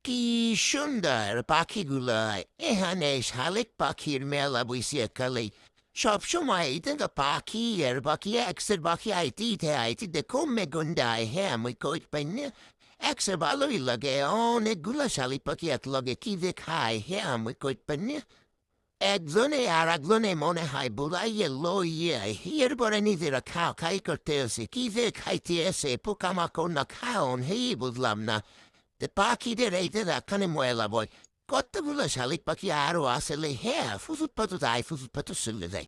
কি সুন্দর পাখিগুলো! এখানে শালিক পাখির মেলা বৈশাখালে সবসময় এদিকে পাখি আর বাকি একসের বাকি আইতে দেখো মেগুন্ডায় হ্যাঁ আমি কই পাই না একসের ভালোই লাগে অনেকগুলো শালিক পাখি এক লগে কি যে খায় হ্যাঁ আমি কই পাই না একজনে আর একজনে মনে হয় বুড়াইয়ে লইয়ে এরপরে নিজেরা খাই করতে এসে কি যে খাইতে এসে পোকামাকড় না খাওন হেই বুঝলাম না পাখিদের এইটা রাখানে ময়লা বয় কতগুলো শালিক পাখি আরো আসলে হ্যাঁ ফুসুত পাতু যায় ফুসুত পাতু চলে যায়